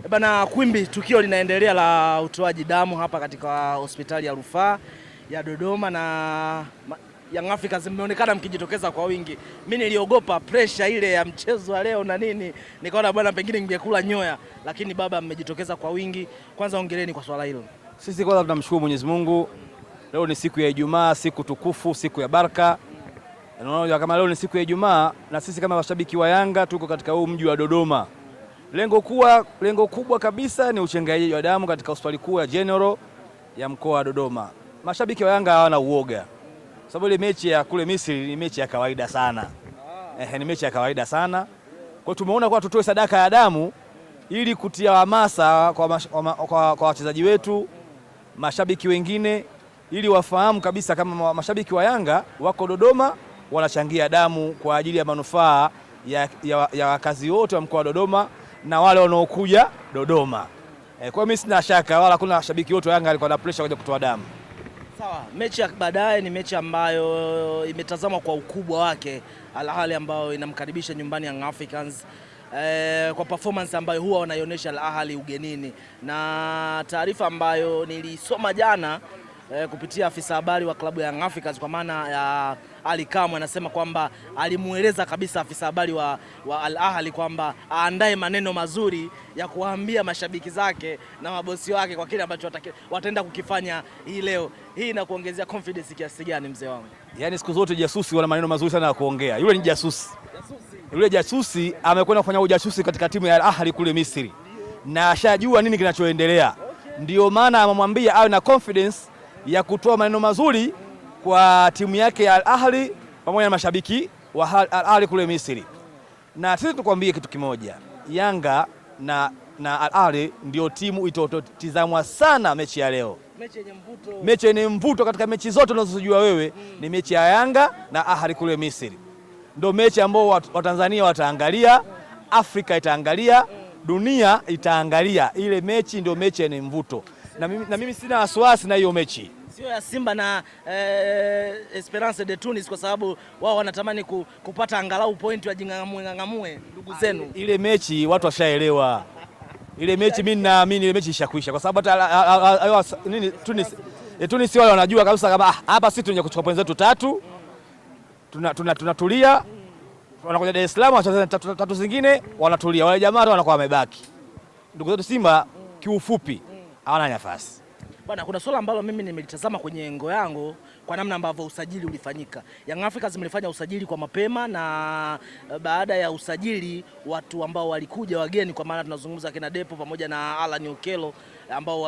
Bana Kwimbi, tukio linaendelea la utoaji damu hapa katika hospitali ya rufaa ya Dodoma na Young Africans mmeonekana mkijitokeza kwa wingi. Mimi niliogopa pressure ile ya mchezo wa leo na nini, nikaona bwana pengine ningekula nyoya, lakini baba mmejitokeza kwa wingi. Kwanza ongeleni kwa swala hilo. Sisi kwanza tunamshukuru Mwenyezi Mungu. Leo ni siku ya Ijumaa, siku tukufu, siku ya baraka. Unaona kama leo ni siku ya Ijumaa na sisi kama washabiki wa Yanga tuko katika huu mji wa Dodoma. Lengo kubwa kabisa ni uchangiaji wa damu katika hospitali kuu ya General ya mkoa wa Dodoma. Mashabiki wa Yanga hawana uoga, sababu ile mechi ya kule Misri ni mechi ya kawaida sana. Ni mechi ya kawaida sana. Kwa tumeona kwa tutoe sadaka ya damu ili kutia hamasa kwa wachezaji wetu, mashabiki wengine, ili wafahamu kabisa kama mashabiki wa Yanga wako Dodoma wanachangia damu kwa ajili ya manufaa ya wakazi wote wa mkoa wa Dodoma na wale wanaokuja Dodoma. Kwa mimi sina shaka wala kuna shabiki wote wa Yanga alikuwa na pressure kuja kutoa damu. Sawa, mechi ya baadaye ni mechi ambayo imetazamwa kwa ukubwa wake, Al Ahly ambayo inamkaribisha nyumbani Young Africans. Kwa performance ambayo huwa wanaionyesha Al Ahly ugenini, na taarifa ambayo nilisoma jana kupitia afisa habari wa klabu ya Young Africans kwa maana ya Ali Kamwe, anasema kwamba alimueleza kabisa afisa habari wa Al Ahly kwamba aandae maneno mazuri ya kuwaambia mashabiki zake na mabosi wake kwa kile ambacho wataenda kukifanya hii leo. Hii inakuongezea confidence kiasi gani mzee wangu? Yaani siku zote jasusi wana maneno mazuri sana ya kuongea. Yule ni jasusi. Yule jasusi amekwenda kufanya ujasusi katika timu ya Al Ahly kule Misri na ashajua nini kinachoendelea. Ndio maana amemwambia awe na confidence ya kutoa maneno mazuri kwa timu yake ya Al Ahly pamoja na mashabiki wa Al Ahly kule Misri. Na sisi tukwambie kitu kimoja, Yanga na Al Ahly ndio timu itotizamwa sana mechi ya leo. Mechi yenye mvuto katika mechi zote unazojua wewe ni mechi ya Yanga na Ahly kule Misri. Ndio mechi ambao Watanzania wataangalia, Afrika itaangalia, dunia itaangalia. Ile mechi ndio mechi yenye mvuto. Na mimi sina wasiwasi na hiyo mechi. Sio ya Simba na Esperance de Tunis, kwa sababu wao wanatamani kupata angalau point wajingangamue ndugu zenu. Ile mechi watu washaelewa. Ile mechi mimi naamini ile mechi ishakwisha, kwa sababu hata nini Tunis wale wanajua kabisa kama hapa sisi tunje kuchukua point zetu 3. Tunatulia. Wanakuja Dar es Salaam wacheza tatu zingine wanatulia. Wale jamaa wanakuwa wamebaki. Ndugu zetu Simba kiufupi hawana nafasi. Bwana, kuna swala ambalo mimi nimelitazama kwenye engo yangu kwa namna ambavyo usajili ulifanyika. Young Africans mlifanya usajili kwa mapema, na baada ya usajili watu ambao walikuja wageni, kwa maana tunazungumza kina Depo pamoja na Alan Okello, ambao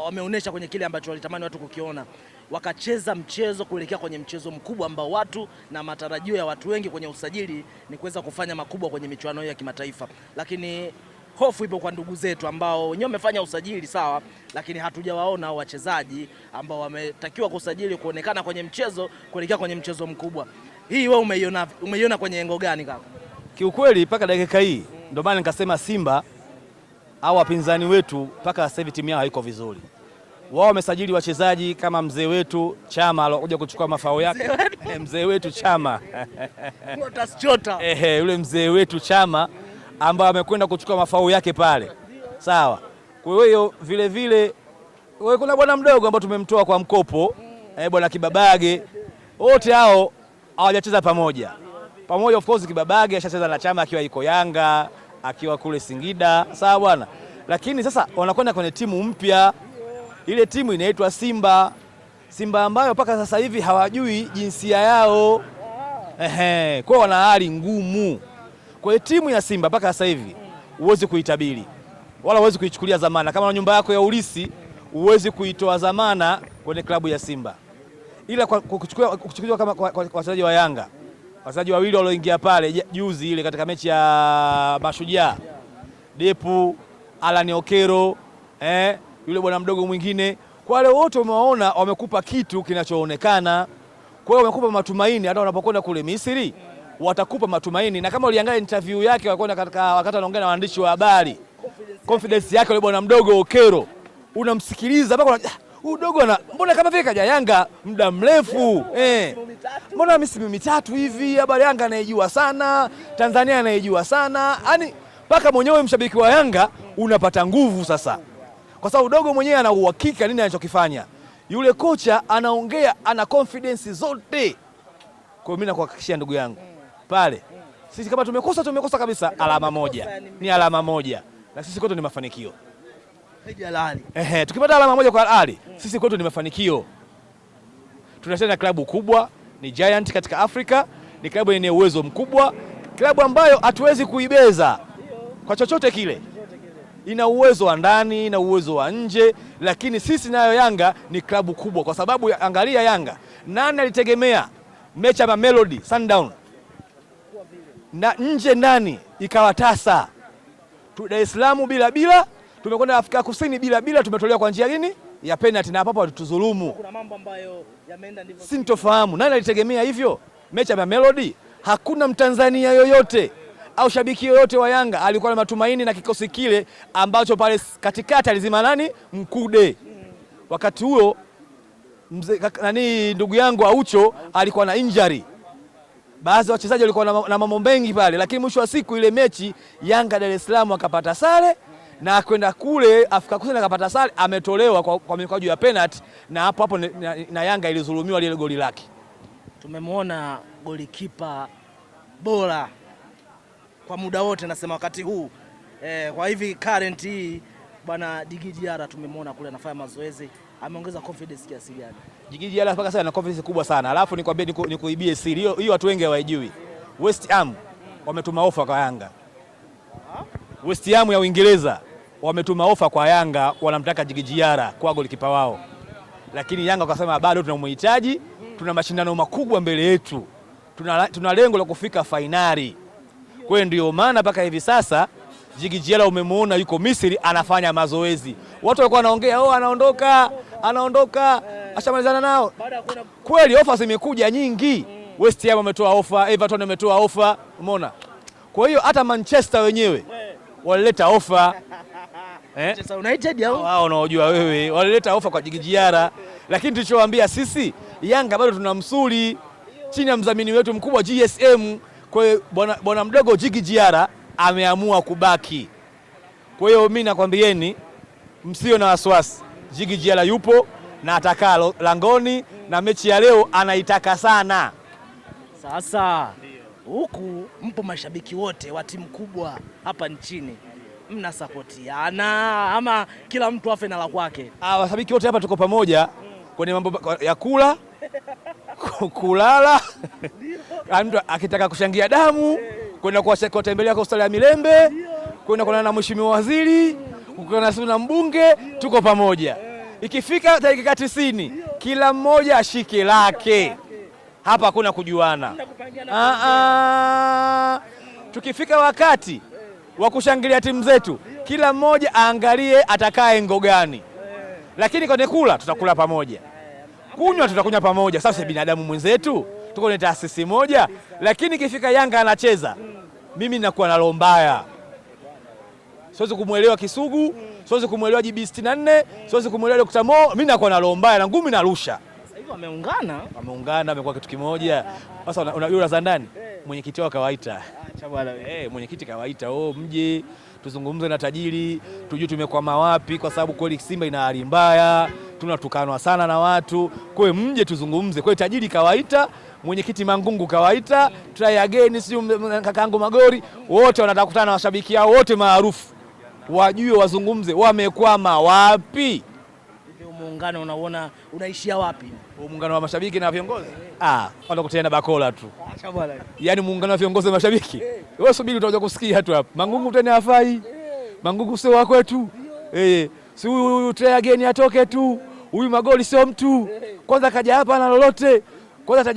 wameonyesha kwenye kile ambacho walitamani watu kukiona. Wakacheza mchezo kuelekea kwenye mchezo mkubwa ambao watu na matarajio ya watu wengi kwenye usajili ni kuweza kufanya makubwa kwenye michuano ya kimataifa. Lakini hofu ipo kwa ndugu zetu ambao wenyewe wamefanya usajili sawa, lakini hatujawaona wachezaji ambao wametakiwa kusajili kuonekana kwenye mchezo kuelekea kwenye mchezo mkubwa. Hii wewe umeiona kwenye engo gani kaka? Kiukweli mpaka dakika hii ndio maana nikasema Simba au wapinzani wetu mpaka sasa hivi timu yao haiko vizuri. Wao wamesajili wachezaji kama mzee wetu Chama alokuja kuchukua mafao yake. Mzee wetu Chama. Yule mzee wetu Chama ambaye amekwenda kuchukua mafao yake pale. Sawa. Kwa hiyo vile kuna bwana mdogo ambaye tumemtoa kwa mkopo, bwana Kibabage. Wote hao hawajacheza pamoja. Of course Kibabage ashacheza na Chama akiwa yuko Yanga, akiwa kule Singida. Sawa bwana. Lakini sasa wanakwenda kwenye timu mpya. Ile timu inaitwa Simba. Simba ambayo mpaka sasa hivi hawajui jinsia yao. Kwa wana hali ngumu. Kwa timu ya Simba mpaka sasa hivi uwezi kuitabiri wala uwezi kuichukulia zamana. Kama na nyumba yako ya ulisi uwezi kuitoa zamana kwenye klabu ya Simba. Ila kuchukua kama kwa wachezaji wa Yanga, wachezaji wawili walioingia pale juzi ile katika mechi ya Mashujaa, Depu, Alan Okello, yule bwana mdogo mwingine, kwa wale wote umewaona wamekupa kitu kinachoonekana. Kwa hiyo wamekupa matumaini hata unapokwenda kule Misri watakupa matumaini. Na kama uliangalia interview yake wakati anaongea na waandishi wa habari, confidence yake yule bwana mdogo Okello, unamsikiliza mpaka huyu dogo mbona kama vile kaja Yanga muda mrefu mbona misimu 3 hivi, habari Yanga anaijua sana, Tanzania anaijua sana, yani mpaka mwenyewe mshabiki wa Yanga unapata nguvu sasa, kwa sababu dogo mwenyewe ana uhakika nini anachokifanya. Yule kocha anaongea, ana confidence zote. Kwa hiyo mimi nakuhakikishia ndugu yangu pale, sisi kama tumekosa kabisa, alama moja ni alama moja, na sisi kwetu ni mafanikio. Tukipata alama moja kwa Al Ahly, sisi kwetu ni mafanikio. Tunacheza klabu kubwa, ni giant katika Afrika, ni klabu yenye uwezo mkubwa, klabu ambayo hatuwezi kuibeza kwa chochote kile. Ina uwezo wa ndani, ina uwezo wa nje, lakini sisi nayo Yanga ni klabu kubwa, kwa sababu angalia Yanga, nani alitegemea mecha ya Mamelodi Sundown na nje ndani ikawa tasa. Dar es Salaam bila, tumekwenda Afrika Kusini bila, tumetolewa kwa njia gani? Ya penalty, na hapo walitudhulumu. Kuna mambo ambayo yameenda ndivyo sintofahamu. Nani alitegemea hivyo? Mecha ya Mamelodi, hakuna Mtanzania yoyote au shabiki yoyote wa Yanga alikuwa na matumaini na kikosi kile ambacho pale katikati alizima nani? Mkude. Wakati huo ndugu yangu Aucho alikuwa na injury. Baadhi ya wachezaji walikuwa na mambo mengi pale, lakini mwisho wa siku ile mechi Yanga Dar es Salaam akapata sare na kwenda kule Afrika Kusini akapata sare, ametolewa kwa mikwaju ya penalty, na hapo na Yanga ilizulumiwa lile goli lake. Tumemwona golikipa bora kwa muda wote, nasema wakati huu kwa hivi current hii bwana Djigui Diarra, tumemwona kule anafanya mazoezi, ameongeza confidence kiasi gani? Djigui Diarra mpaka sasa ana confidence kubwa sana. Alafu nikwambie, nikuibie siri hiyo, watu wengi hawajui. West Ham wametuma ofa kwa Yanga. West Ham ya Uingereza wametuma ofa kwa Yanga, wanamtaka Djigui Diarra kwa golikipa wao, lakini Yanga wakasema bado tunamhitaji, tuna mashindano makubwa mbele yetu, tuna lengo la kufika fainali. Kwa hiyo ndio maana mpaka hivi sasa Djigui Diarra umemwona yuko Misri anafanya mazoezi. Watu walikuwa wanaongea anaondoka, ashamalizana nao. Kweli ofa zimekuja nyingi. West Ham wametoa ofa, Everton wametoa ofa, umeona? Kwa hiyo hata Manchester wenyewe walileta ofa. Manchester United au wao unaojua wewe, walileta ofa kwa Djigui Diarra, lakini tulichowaambia sisi Yanga bado tuna msuli chini ya mdhamini wetu mkubwa GSM. Kwa hiyo bwana mdogo Djigui Diarra ameamua kubaki. Kwa hiyo mimi nakwambieni msio na wasiwasi, Djigui Diarra yupo na atakaa langoni, na mechi ya leo anaitaka sana. Sasa huku mpo mashabiki wote wa timu kubwa hapa nchini, mnasapotiana ama kila mtu afe na la kwake? Washabiki wote hapa tuko pamoja kwenye mambo ya kula kulala mtu akitaka kushangia damu, kwenda kutembelea hospitali ya Milembe, kwenda kuonana na mheshimiwa waziri, kuonana na mbunge, tuko pamoja. Ikifika dakika 90 kila mmoja ashike lake, hapa hakuna kujuana. Tukifika wakati wa kushangilia timu zetu, kila mmoja aangalie atakaye ngogani, lakini kwenye kula tutakula pamoja, kunywa tutakunywa pamoja. Sasa binadamu mwenzetu, tuko ni taasisi moja. Lakini ikifika Yanga anacheza, mimi ninakuwa na roho mbaya. Siwezi kumuelewa Kisugu, siwezi kumuelewa JB 64, siwezi kumuelewa Dr. Mo. Mimi nakuwa na roho mbaya na ngumi narusha. Sasa hivi wameungana, wamekuwa kitu kimoja. Sasa unajua za ndani, mwenyekiti wao kawaita. Acha bwana. Mwenyekiti kawaita, mje tuzungumze na tajiri, tujue tumekwama wapi, kwa sababu kweli Simba ina hali mbaya, tunatukanwa sana na watu. Kwa hiyo mje tuzungumze. Kwa hiyo tajiri kawaita, mwenyekiti Mangungu kawaita, try again, si kakaangu Magori, wote wanataka kukutana na washabiki hao wote maarufu, wajue wazungumze wamekwama wapi. Hivi muungano unaona unaishia wapi? Muungano wa mashabiki na viongozi? Wanakutana bakola tu. Acha bwana. Yaani muungano wa viongozi na mashabiki. Wewe subiri utakuja kusikia tu hapa. Mangungu tena hafai. Mangungu sio wa kwetu. Si huyu try again atoke tu. Huyu Magoli sio mtu. Kwanza kaja hapa na lolote. Kwanza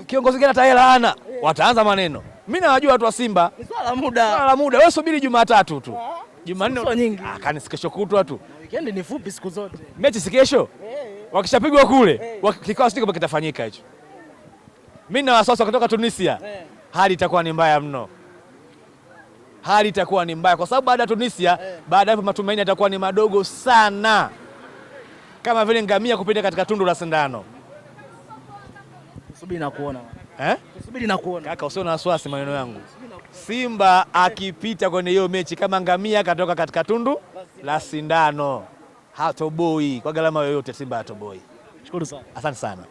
kiongozi gani atahela ana. Wataanza maneno. Mimi nawajua watu wa Simba. Ni swala muda. Wewe subiri Jumatatu tu. Jumanne sio nyingi. Kanisa kesho kutwa tu. Weekend ni fupi siku zote. Mechi si kesho? Wakishapigwa kule, kikao sitiki kama kitafanyika hicho. Mimi na wasiwasi kutoka Tunisia. Hali itakuwa ni mbaya mno. Hali itakuwa ni mbaya kwa sababu baada ya Tunisia, baada hapo matumaini yatakuwa ni madogo sana. Kama vile ngamia kupita katika tundu la sindano. Subiri na kuona. Subiri na kuona. Kaka usio na wasiwasi maneno yangu. Simba akipita kwenye hiyo mechi kama ngamia katoka katika tundu la sindano, hatoboi kwa gharama yoyote. Simba hatoboi. Shukuru sana. Asante sana.